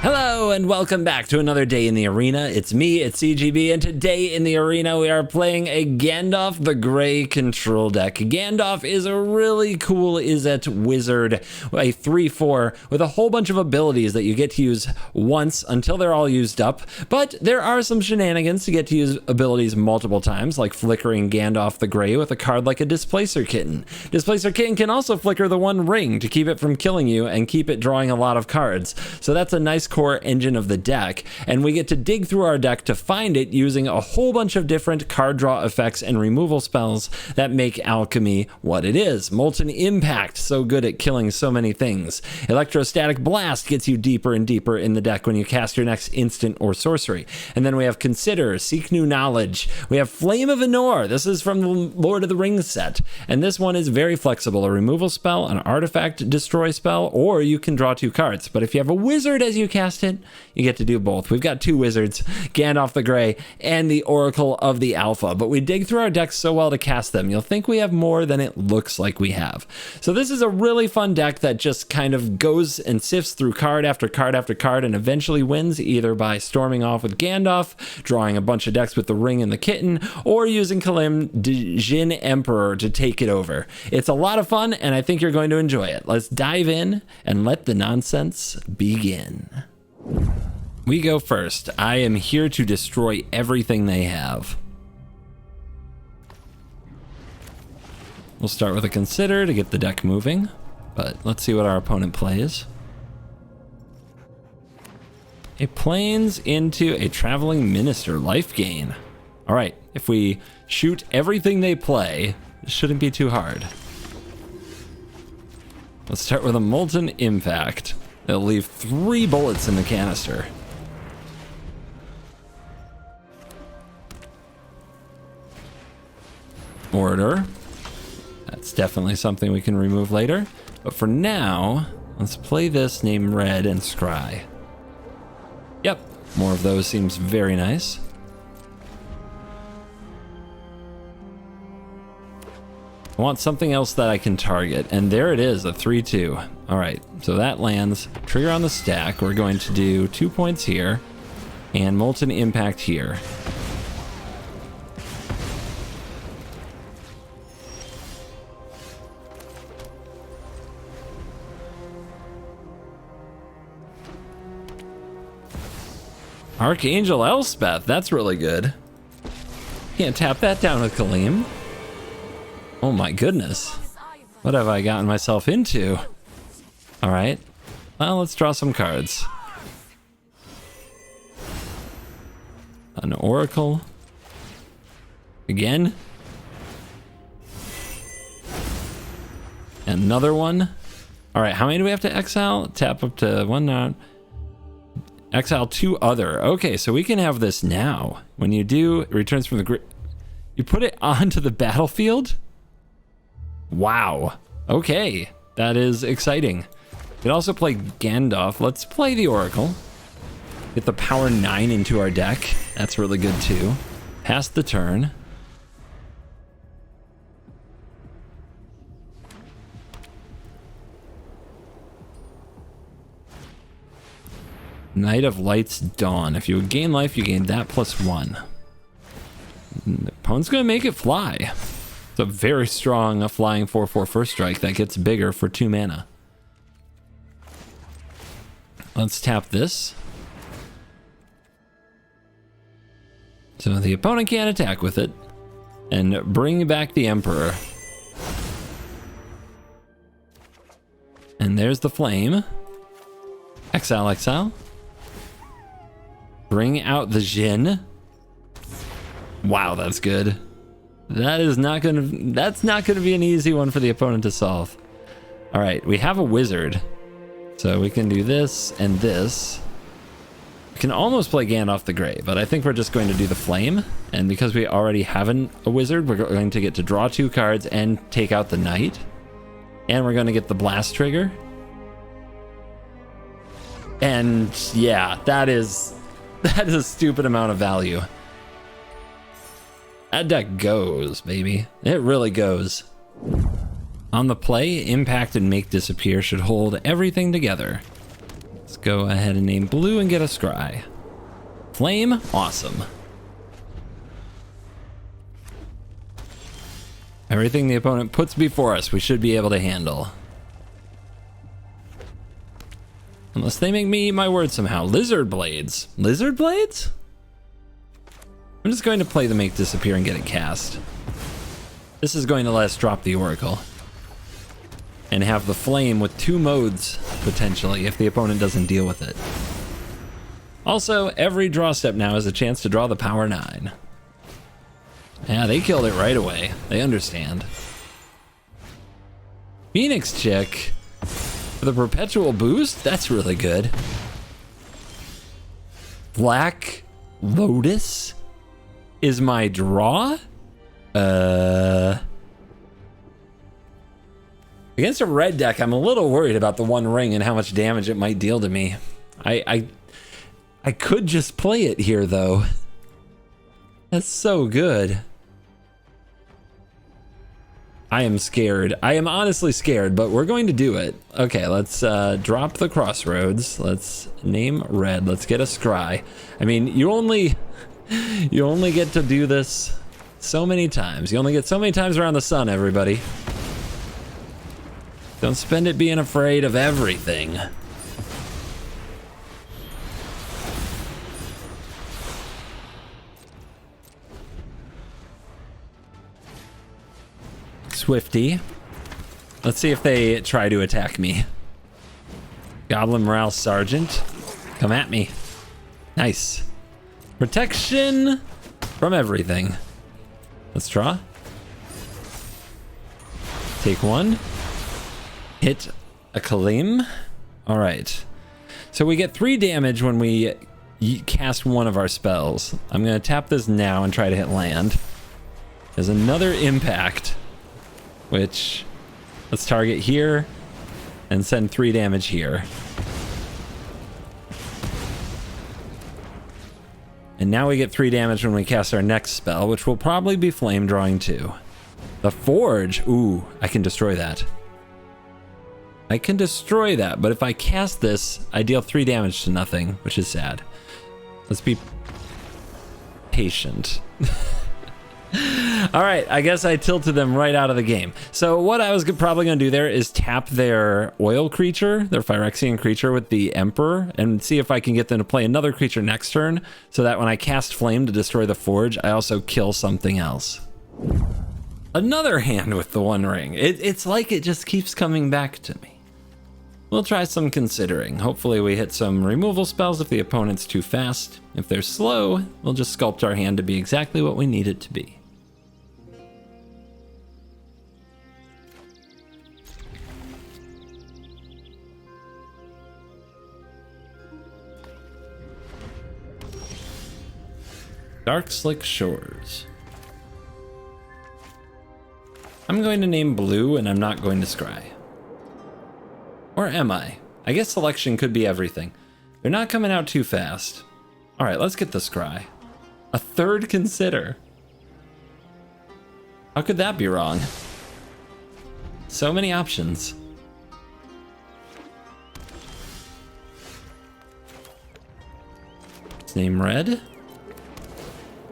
Hello and welcome back to another day in the arena. It's me, it's CGB, and today in the arena we are playing a Gandalf the Grey control deck. Gandalf is a really cool Izzet wizard, a 3/4 with a whole bunch of abilities that you get to use once until they're all used up, but there are some shenanigans to get to use abilities multiple times, like flickering Gandalf the Grey with a card like a Displacer Kitten. Displacer Kitten can also flicker the one ring to keep it from killing you and keep it drawing a lot of cards, so that's a nice core engine of the deck, and we get to dig through our deck to find it using a whole bunch of different card draw effects and removal spells that make Alchemy what it is. Molten Impact, so good at killing so many things. Electrostatic Blast gets you deeper and deeper in the deck when you cast your next instant or sorcery. And then we have Consider, Seek New Knowledge. We have Flame of Anor. This is from the Lord of the Rings set, and this one is very flexible. A removal spell, an artifact destroy spell, or you can draw 2 cards. But if you have a wizard as you cast it, you get to do both. We've got 2 wizards, Gandalf the Grey and the Oracle of the Alpha, but we dig through our decks so well to cast them, you'll think we have more than it looks like we have. So this is a really fun deck that just kind of goes and sifts through card after card after card and eventually wins, either by storming off with Gandalf, drawing a bunch of decks with the ring and the kitten, or using Kalim Jin Emperor to take it over. It's a lot of fun and I think you're going to enjoy it. Let's dive in and let the nonsense begin. We go first. I am here to destroy everything they have. We'll start with a Consider to get the deck moving, but let's see what our opponent plays. A Plains into a Traveling Minister, life gain. All right, if we shoot everything they play, it shouldn't be too hard. Let's start with a Molten Impact. They'll leave 3 bullets in the canister. Order. That's definitely something we can remove later. But for now, let's play this named Red and Scry. Yep, more of those seems very nice. I want something else that I can target, and there it is, a 3/2. All right, so that lands. Trigger on the stack. We're going to do 2 points here, and Molten Impact here. Archangel Elspeth, that's really good. Can't tap that down with Kalim. Oh my goodness. What have I gotten myself into? All right, well, let's draw some cards. An Oracle. Again. Another one. All right, how many do we have to exile? Tap up to 1 now. Exile 2 other. Okay, so we can have this now. When you do, it returns from the you put it onto the battlefield? Wow. Okay, that is exciting. We can also play Gandalf. Let's play the Oracle. Get the power 9 into our deck. That's really good too. Pass the turn. Night of Light's Dawn. If you gain life, you gain that +1. The opponent's gonna make it fly. It's a very strong flying 4/4 first strike that gets bigger for 2 mana. Let's tap this. So the opponent can't attack with it. And bring back the Emperor. And there's the Flame. Exile, exile. Bring out the Jin. Wow, that's good. That's not gonna be an easy one for the opponent to solve. All right, we have a wizard, so we can do this and this. We can almost play Gandalf the Grey, but I think we're just going to do the Flame, and because we already have a wizard, we're going to get to draw 2 cards and take out the Knight, and we're going to get the Blast trigger. And yeah, that is a stupid amount of value. That deck goes, baby. It really goes. On the play, Impact and Make Disappear should hold everything together. Let's go ahead and name blue and get a scry. Flame, awesome. Everything the opponent puts before us, we should be able to handle. Unless they make me eat my words somehow. Lizard blades. Lizard blades? I'm just going to play the make disappear and get it cast. This is going to let us drop the Oracle. And have the flame with 2 modes, potentially, if the opponent doesn't deal with it. Also, every draw step now is a chance to draw the power 9. Yeah, they killed it right away. They understand. Phoenix Chick for the perpetual boost? That's really good. Black Lotus is my draw? Against a red deck, I'm a little worried about the One Ring and how much damage it might deal to me. I could just play it here, though. That's so good. I am scared. I am honestly scared, but we're going to do it. Okay, let's drop the Crossroads. Let's name red. Let's get a scry. I mean, you only get to do this so many times. You only get so many times around the sun, everybody. Don't spend it being afraid of everything. Swifty. Let's see if they try to attack me. Goblin Morale Sergeant. Come at me. Nice. Protection from everything. Let's draw. Take 1. Hit a Kalim. All right. So we get 3 damage when we cast one of our spells. I'm going to tap this now and try to hit land. There's another impact, which let's target here and send 3 damage here. And now we get 3 damage when we cast our next spell, which will probably be Flame Drawing 2. The Forge. Ooh, I can destroy that. I can destroy that, but if I cast this, I deal 3 damage to nothing, which is sad. Let's be patient. All right, I guess I tilted them right out of the game. So what I was probably going to do there is tap their oil creature, their Phyrexian creature with the Emperor, and see if I can get them to play another creature next turn, so that when I cast Flame to destroy the Forge, I also kill something else. Another hand with the One Ring. It's like it just keeps coming back to me. We'll try some considering. Hopefully we hit some removal spells if the opponent's too fast. If they're slow, we'll just sculpt our hand to be exactly what we need it to be. Dark Slick Shores. I'm going to name blue and I'm not going to scry. Or am I? I guess selection could be everything. They're not coming out too fast. All right, let's get the scry. A third consider. How could that be wrong? So many options. Let's name red.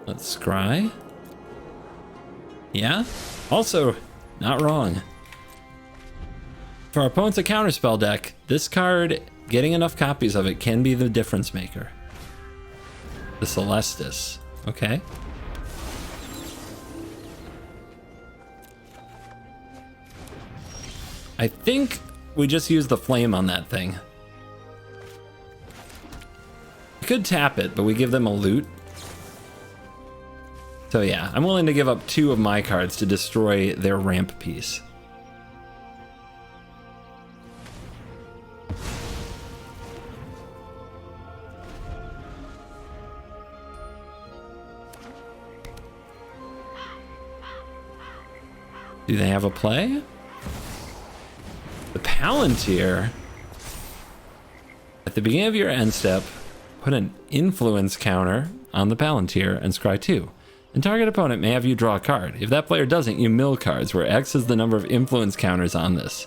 Let's scry. Yeah, also not wrong. For our opponent's a counterspell deck, this card, getting enough copies of it can be the difference maker. The Celestis, okay. I think we just use the flame on that thing. We could tap it, but we give them a loot. So yeah, I'm willing to give up 2 of my cards to destroy their ramp piece. Do they have a play? The Palantir. At the beginning of your end step, put an influence counter on the Palantir and scry 2. And target opponent may have you draw a card. If that player doesn't, you mill cards, where X is the number of influence counters on this.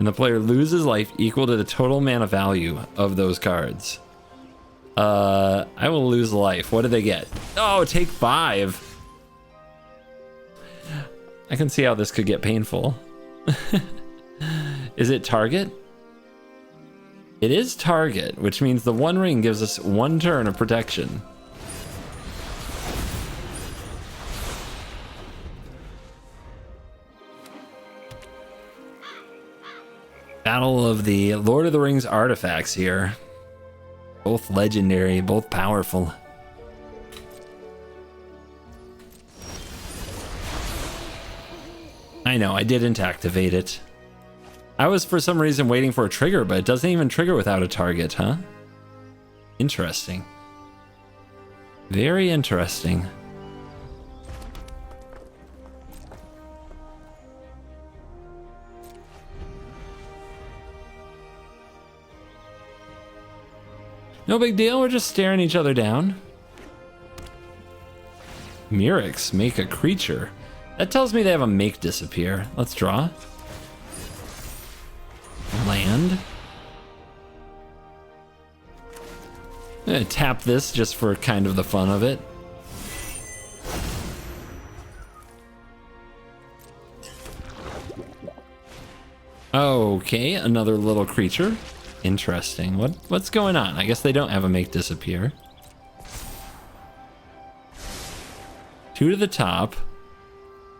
And the player loses life equal to the total mana value of those cards. I will lose life. What do they get? Oh, take 5. I can see how this could get painful. Is it target? It is target, which means the one ring gives us 1 turn of protection. Battle of the Lord of the Rings artifacts here. Both legendary, both powerful. I know, I didn't activate it. I was for some reason waiting for a trigger, but it doesn't even trigger without a target, huh? Interesting. Very interesting. No big deal, we're just staring each other down. Mirix, make a creature. That tells me they have a make disappear. Let's draw. Land. I'm gonna tap this just for kind of the fun of it. Okay, another little creature. Interesting. What's going on? I guess they don't have a make disappear. 2 to the top.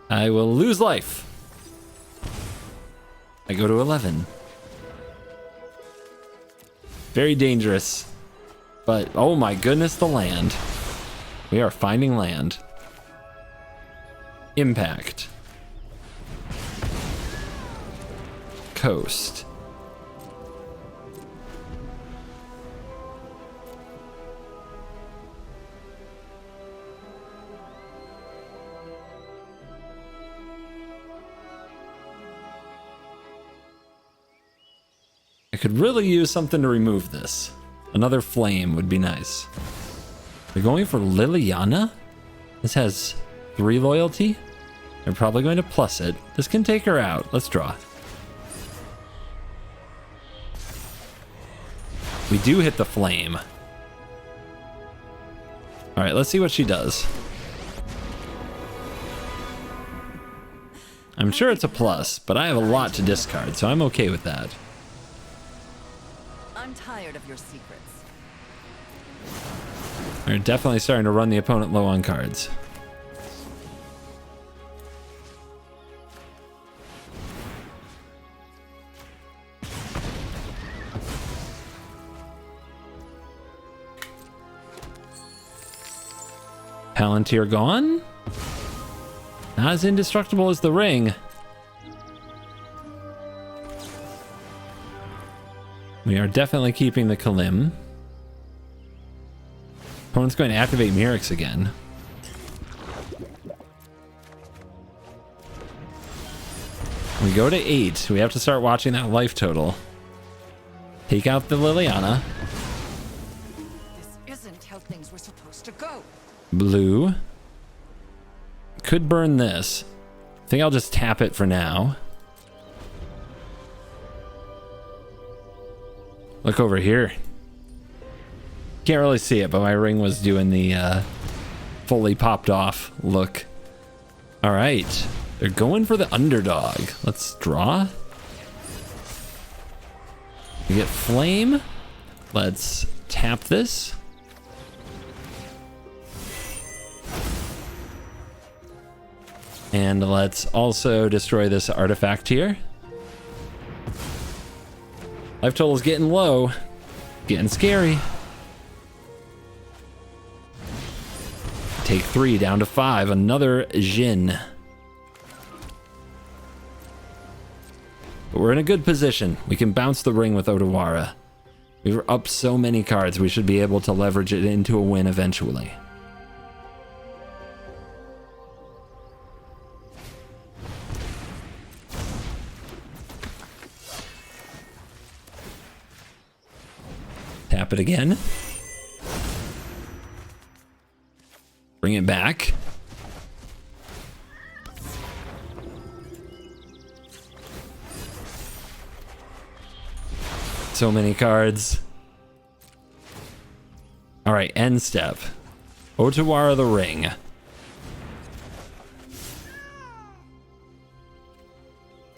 I will lose life. I go to 11. Very dangerous. But oh my goodness, the land. We are finding land. Impact. Coast. I could really use something to remove this. Another flame would be nice. They're going for Liliana? This has 3 loyalty. They're probably going to plus it. This can take her out. Let's draw. We do hit the flame. All right, let's see what she does. I'm sure it's a plus, but I have a lot to discard, so I'm okay with that. I'm tired of your secrets. We're definitely starting to run the opponent low on cards. Palantir gone? Not as indestructible as the ring. We are definitely keeping the Kalim. Opponent's going to activate Mirix again. We go to 8. We have to start watching that life total. Take out the Liliana. This isn't how things were supposed to go. Blue. Could burn this. I think I'll just tap it for now. Look over here. Can't really see it, but my ring was doing the fully popped off look. All right. They're going for the underdog. Let's draw. We get flame. Let's tap this. And let's also destroy this artifact here. Life total's getting low. Getting scary. Take 3 down to 5. Another Jin. But we're in a good position. We can bounce the ring with Otawara. We were up so many cards, we should be able to leverage it into a win eventually. Tap it again. Bring it back. so many cards. All right, end step. Otawara the Ring.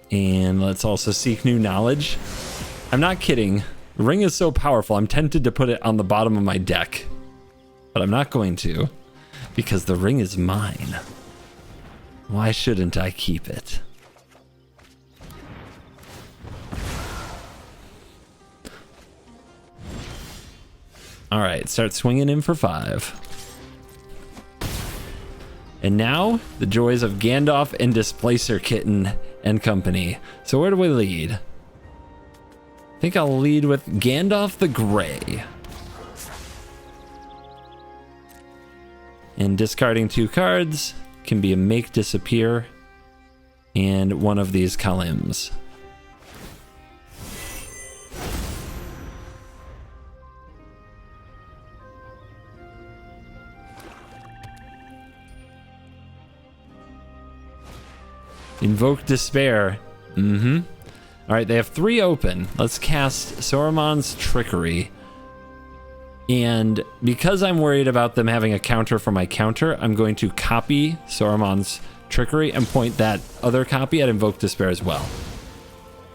And let's also seek new knowledge. I'm not kidding. The ring is so powerful, I'm tempted to put it on the bottom of my deck. But I'm not going to, because the ring is mine. Why shouldn't I keep it? All right, start swinging in for 5. And now, the joys of Gandalf and Displacer Kitten and company. So where do we lead? I think I'll lead with Gandalf the Grey. And discarding 2 cards can be a make disappear and one of these columns. Invoke Despair. All right, they have 3 open. Let's cast Saruman's Trickery. And because I'm worried about them having a counter for my counter, I'm going to copy Saruman's Trickery and point that other copy at Invoke Despair as well.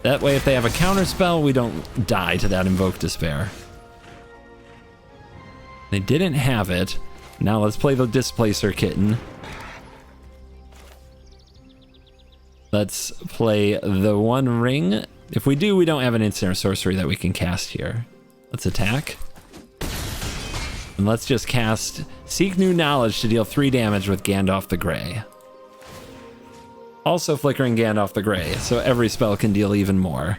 That way, if they have a counter spell, we don't die to that Invoke Despair. They didn't have it. Now let's play the Displacer Kitten. Let's play the One Ring. If we do, we don't have an instant or sorcery that we can cast here. Let's attack. And let's just cast Seek New Knowledge to deal 3 damage with Gandalf the Grey. Also flickering Gandalf the Grey, so every spell can deal even more.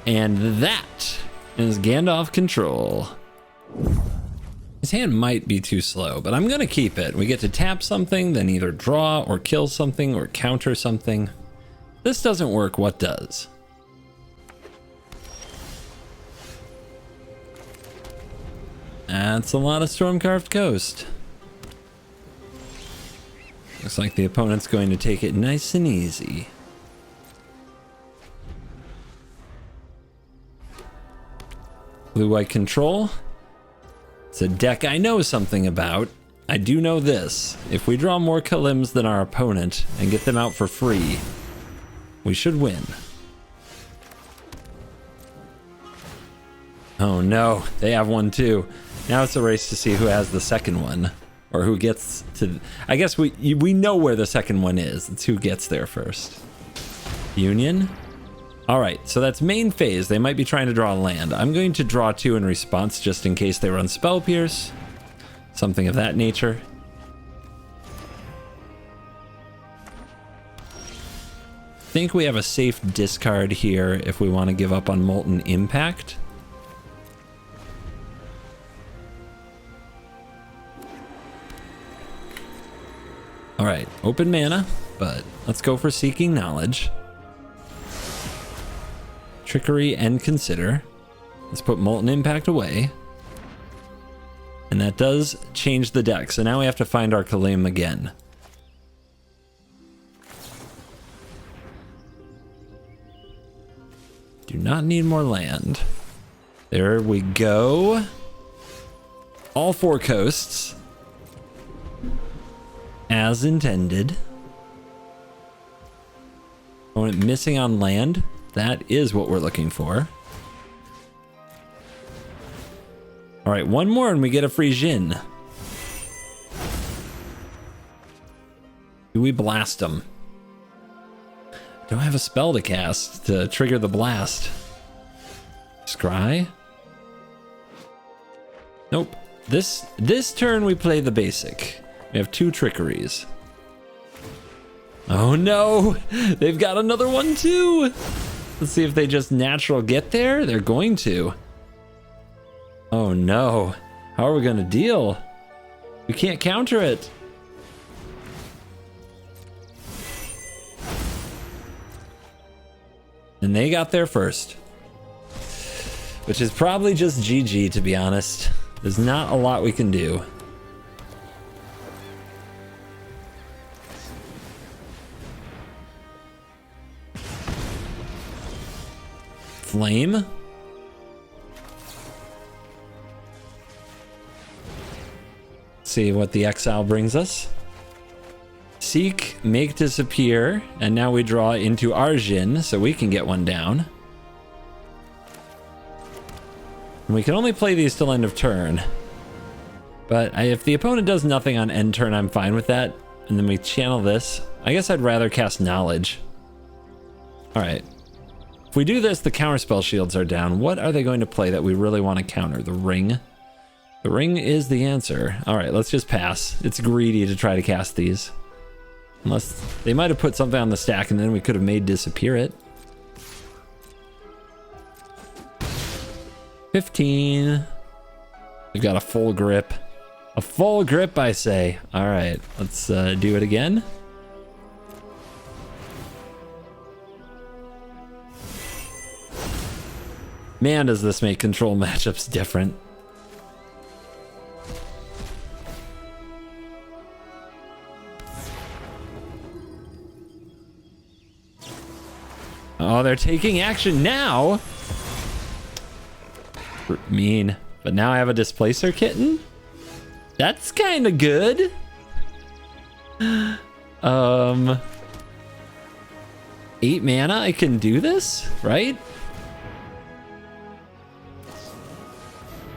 And that is Gandalf control. His hand might be too slow, but I'm gonna keep it. We get to tap something, then either draw or kill something or counter something. If this doesn't work, what does? That's a lot of Stormcarved Coast. Looks like the opponent's going to take it nice and easy. Blue-white control. It's a deck I know something about. I do know this. If we draw more Kalims than our opponent and get them out for free, we should win. Oh no, they have one too. Now it's a race to see who has the second one. Or who gets to... I guess we know where the second one is. It's who gets there first. Union. Alright, so that's main phase. They might be trying to draw a land. I'm going to draw 2 in response just in case they run Spell Pierce. Something of that nature. I think we have a safe discard here if we want to give up on Molten Impact. Alright, open mana, but let's go for Seeking Knowledge. Trickery and Consider. Let's put Molten Impact away. And that does change the deck, so now we have to find our Kalim again. Do not need more land. There we go. All 4 coasts. As intended. Opponent missing on land. That is what we're looking for. All right, one more and we get a free Jin. Do we blast them? Don't have a spell to cast to trigger the blast. Scry? Nope. This turn we play the basic. We have 2 trickeries. Oh no! They've got another one too! Let's see if they just natural get there. They're going to. Oh no. How are we gonna deal? We can't counter it. And they got there first. Which is probably just GG, to be honest. There's not a lot we can do. Flame. See what the exile brings us. Seek, make disappear, and now we draw into Arjun, so we can get one down. And we can only play these till end of turn. But if the opponent does nothing on end turn, I'm fine with that. And then we channel this. I guess I'd rather cast Knowledge. Alright. If we do this, the counterspell shields are down. What are they going to play that we really want to counter? The ring? The ring is the answer. Alright, let's just pass. It's greedy to try to cast these. Unless they might have put something on the stack and then we could have made disappear it. 15. We've got a full grip. A full grip, I say. Alright, let's do it again. Man, does this make control matchups different. Oh, they're taking action now. Mean. But now I have a Displacer Kitten? That's kind of good. 8 mana, I can do this, right?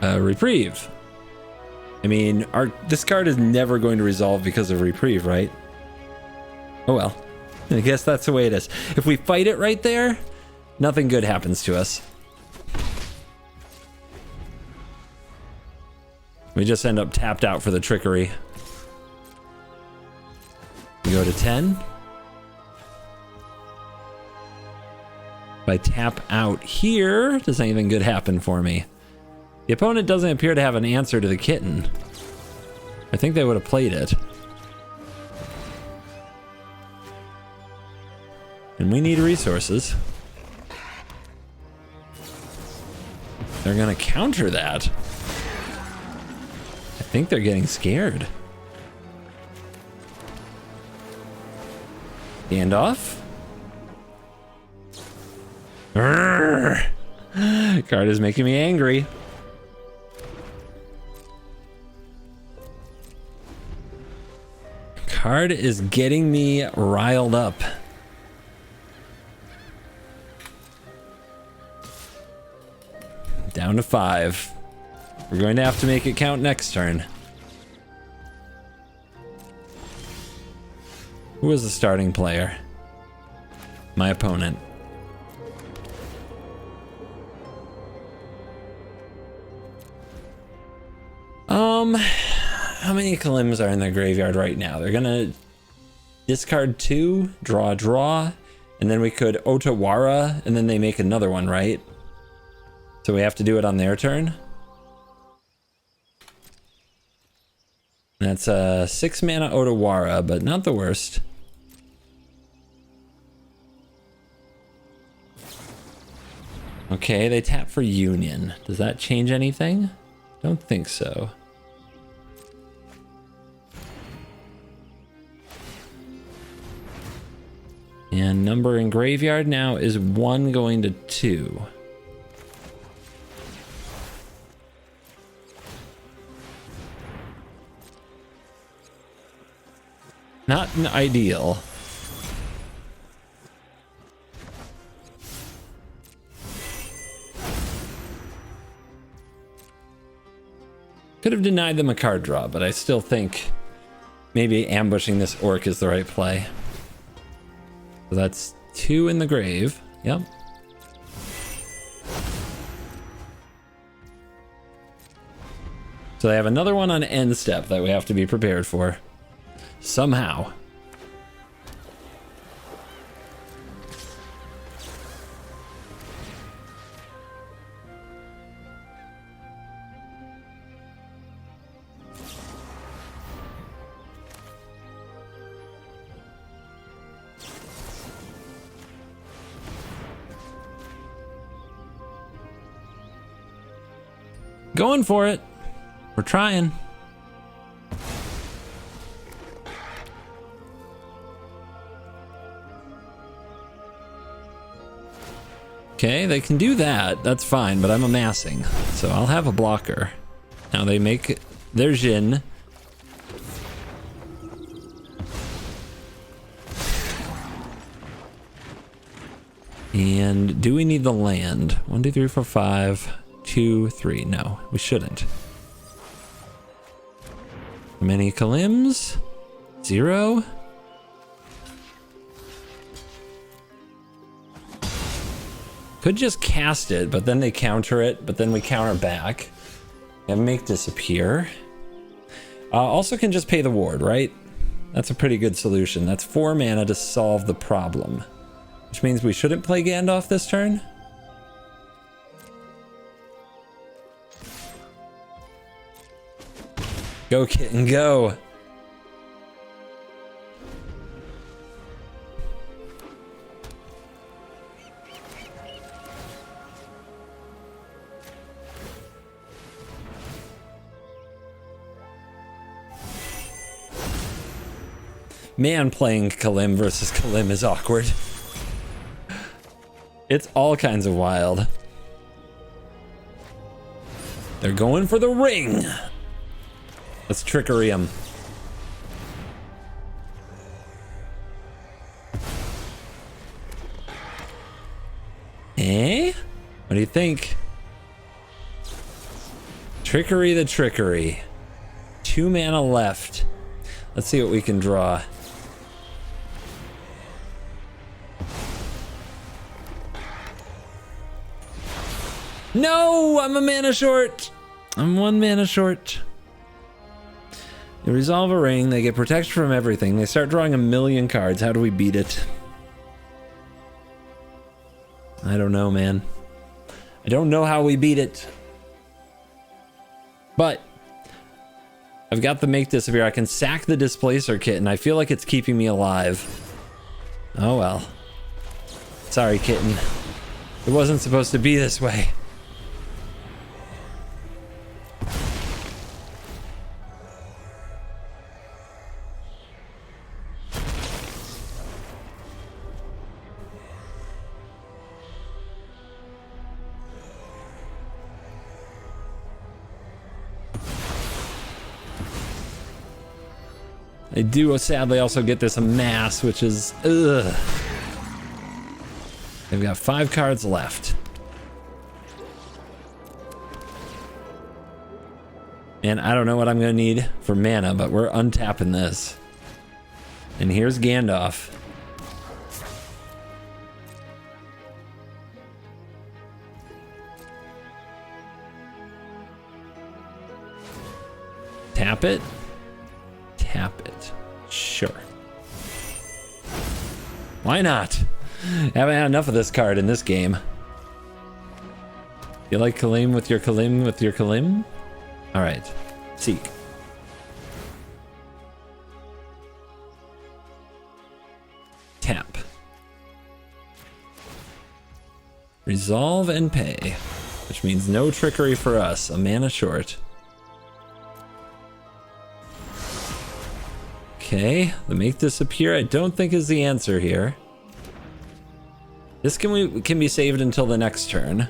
Reprieve. I mean, this card is never going to resolve because of Reprieve, right? Oh well. I guess that's the way it is. If we fight it right there, nothing good happens to us. We just end up tapped out for the trickery. We go to 10. If I tap out here, does anything good happen for me? The opponent doesn't appear to have an answer to the kitten. I think they would have played it. And we need resources. They're gonna counter that. I think they're getting scared. Gandalf. Urgh. Card is making me angry. Card is getting me riled up. Down to 5. We're going to have to make it count next turn. Who is the starting player? My opponent. How many Kalims are in their graveyard right now? They're gonna discard 2, draw a draw, and then we could Otawara, and then they make another one, right? So we have to do it on their turn. That's a 6 mana Otawara, but not the worst. Okay, they tap for Union. Does that change anything? Don't think so. And number in graveyard now is 1 going to 2. Not an ideal. Could have denied them a card draw, but I still think maybe ambushing this orc is the right play. So that's 2 in the grave. Yep. So they have another one on end step that we have to be prepared for. Somehow. Going for it. We're trying. Okay, they can do that. That's fine, but I'm amassing. So I'll have a blocker. Now they make their Jhin. And do we need the land? 1, 2, 3, 4, 5, 2, 3. No, we shouldn't. Many Kalims? 0. Could just cast it, but then they counter it, but then we counter back. And make disappear. Also can just pay the ward, right? That's a pretty good solution. That's 4 mana to solve the problem. Which means we shouldn't play Gandalf this turn. Go, kitten, go. Man, playing Kalim versus Kalim is awkward. It's all kinds of wild. They're going for the ring. Let's trickery them. Eh? What do you think? Trickery the trickery. 2 mana left. Let's see what we can draw. No, I'm a mana short. I'm 1 mana short. They resolve a ring. They get protection from everything. They start drawing 1,000,000 cards. How do we beat it? I don't know, man. I don't know how we beat it. But I've got the make disappear. I can sack the displacer kitten. I feel like it's keeping me alive. Oh well. Sorry, kitten. It wasn't supposed to be this way. I do sadly also get this amass, which is ugh. They've got 5 cards left. And I don't know what I'm gonna need for mana, but we're untapping this. And here's Gandalf. Tap it. Tap it. Sure. Why not? Haven't had enough of this card in this game. You like Kalim with your Kalim with your Kalim? Alright. Seek. Tap. Resolve and pay. Which means no trickery for us. A mana short. Okay, the make disappear I don't think is the answer here. This can be saved until the next turn.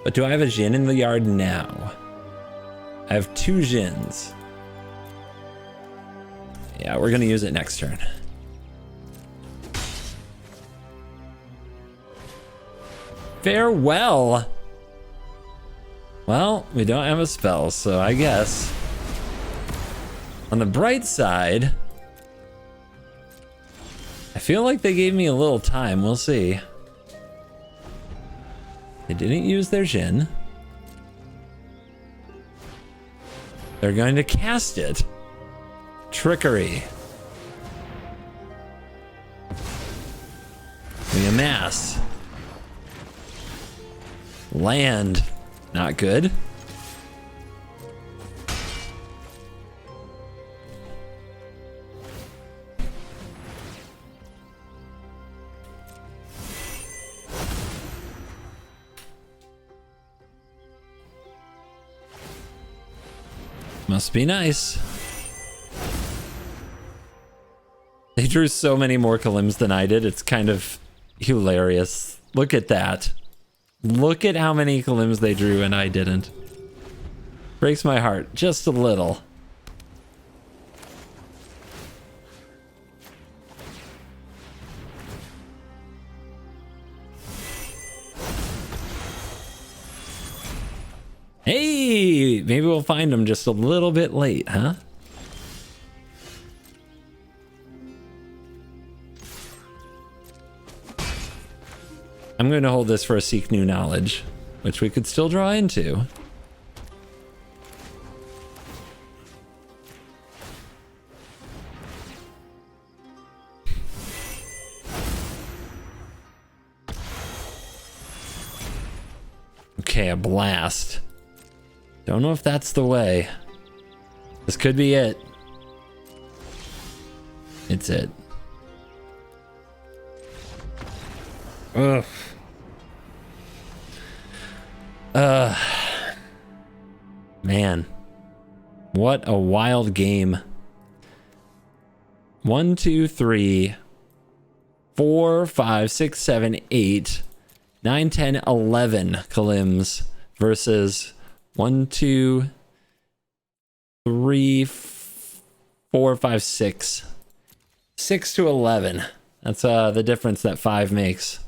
But do I have a Jhin in the yard now? I have 2 Jhins. Yeah, we're gonna use it next turn. Farewell! Well, we don't have a spell, so I guess. On the bright side, I feel like they gave me a little time. We'll see. They didn't use their Jhin. They're going to cast it. Trickery. We amass. Land. Not good. Must be nice. They drew so many more Kalims than I did. It's kind of hilarious. Look at that. Look at how many Kalims they drew and I didn't. Breaks my heart just a little. Hey, maybe we'll find them just a little bit late, huh? I'm going to hold this for a Seek New Knowledge, which we could still draw into. Okay, a blast. Don't know if that's the way. This could be it. It's it. Ugh. Man. What a wild game. 1, 2, 3, 4, 5, 6, 7, 8, 9, 10, 11 Kalims versus 1, 2, 3, 4, 5, 6. 6 to 11. That's the difference that 5 makes.